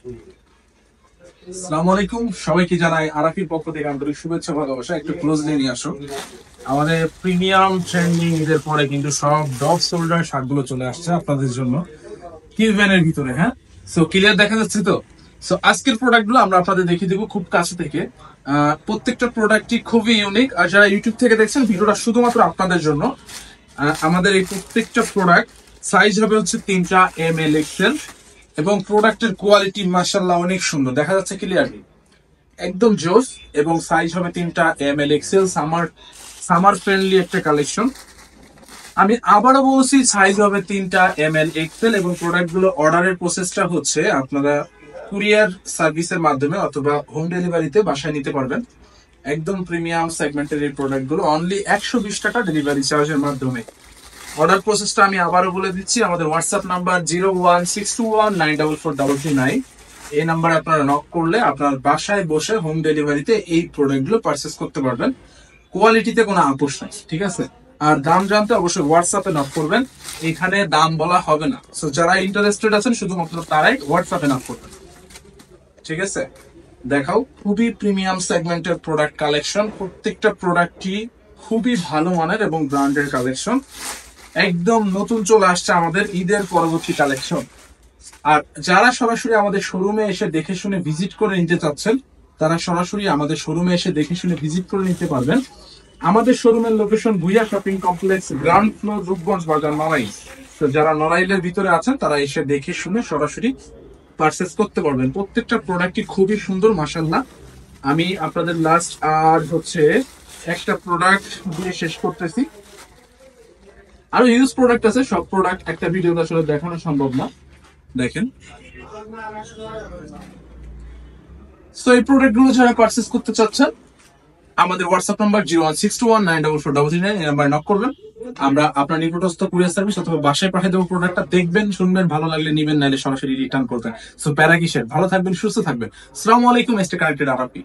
আসসালামু আলাইকুম, সবাইকে জানাই আরাফির পক্ষ থেকে আন্তরিক শুভেচ্ছা ভালোবাসা। একটু ক্লোজলি নিয়ে আসো। আমাদের প্রিমিয়াম ট্রেন্ডিং এর পরে কিন্তু সব ডগ শোল্ডার শার্টগুলো চলে আসছে আপনাদের জন্য কিউভ্যানের ভিতরে। হ্যাঁ, সো ক্লিয়ার দেখা যাচ্ছে তো। সো আজকের প্রোডাক্ট গুলো আমরা আপনাদের দেখিয়ে দেবো খুব কাছে থেকে। প্রত্যেকটা প্রোডাক্টই খুবই ইউনিক। আর যারা ইউটিউব থেকে দেখছেন, ভিডিওটা শুধুমাত্র আপনাদের জন্য। আমাদের এই প্রত্যেকটা প্রোডাক্ট সাইজ হবে হচ্ছে 3টা ML এক্সেল, এবং প্রোডাক্টের কোয়ালিটি মাশাআল্লাহ অনেক সুন্দর দেখা যাচ্ছে ক্লিয়ারলি, একদম জোস। এবং সাইজ হবে 3টা ML এক্সেল। সামার ফ্রেন্ডলি একটা কালেকশন। আমি আবারও বলছি, সাইজ হবে 3টা ML এক্সেল, এবং প্রোডাক্ট গুলো অর্ডারের প্রসেসটা হচ্ছে আপনারা কুরিয়ার সার্ভিসের মাধ্যমে অথবা হোম ডেলিভারিতে বাসায় নিতে পারবেন। একদম প্রিমিয়াম সেগমেন্টের এই প্রোডাক্ট গুলো অনলি 120 টাকা ডেলিভারি চার্জের মাধ্যমে। অর্ডার প্রসেসটা আমি আবারও বলে দিচ্ছি। আমাদের হোয়াটসঅ্যাপ নাম্বার 01621944339। এই নাম্বারে আপনারা নক করলে আপনার বাসায় বসে হোম ডেলিভারিতে এই প্রোডাক্ট গুলো পারচেস করতে পারবেন। কোয়ালিটিতে কোনো আপোষ নাই, ঠিক আছে। আর দাম জানতে অবশ্যই হোয়াটসঅ্যাপে নক করবেন, এখানে দাম বলা হবে না। সো যারা ইন্টারেস্টেড আছেন শুধুমাত্র তারাই হোয়াটসঅ্যাপে নক করবেন, ঠিক আছে। দেখাও, খুবই প্রিমিয়াম সেগমেন্টের প্রোডাক্ট কালেকশন। প্রত্যেকটা প্রোডাক্টই খুবই ভালো মানের এবং ব্র্যান্ডের কালেকশন। একদম নতুন চলে আসছে আমাদের ঈদের পরবর্তী কালেকশন। আর যারা সরাসরি আমাদের শোরুমে এসে দেখে শুনে ভিজিট করে নিতে চাচ্ছেন, তারা সরাসরি আমাদের শোরুমে এসে দেখে শুনে ভিজিট করে নিতে পারবেন। আমাদের শোরুমের location Bhuiya shopping complex, ground floor, Rupganj Bazar, Narail. তো যারা নড়াইলের ভিতরে আছেন তারা এসে দেখে শুনে সরাসরি পারচেস করতে পারবেন। প্রত্যেকটা প্রোডাক্টই খুবই সুন্দর মাশাআল্লাহ। আমি আপনাদের লাস্ট আর হচ্ছে একটা প্রোডাক্ট দিয়ে শেষ করতেছি। আরো ইউজ প্রোডাক্ট আছে, সব প্রোডাক্ট একটা ভিডিওতে আসলে দেখানো সম্ভব না। দেখেন, তো এই প্রোডাক্ট গুলো যারা পারচেস করতে চাচ্ছেন, আমাদের হোয়াটসঅ্যাপ নাম্বার 01621944339, এই নাম্বারে নক করবেন। আমরা আপনার নিকটস্থ কুরিয়ার সার্ভিস অথবা বাসায় পাঠিয়ে দেবো। প্রোডাক্টটা দেখবেন, শুনবেন, ভালো লাগলে নিবেন, নাইলে সরাসরি রিটার্ন করবেন। সো প্যারা কিসের, ভালো থাকবেন, সুস্থ থাকবেন। আসসালামু আলাইকুম। Stay connected Arafi.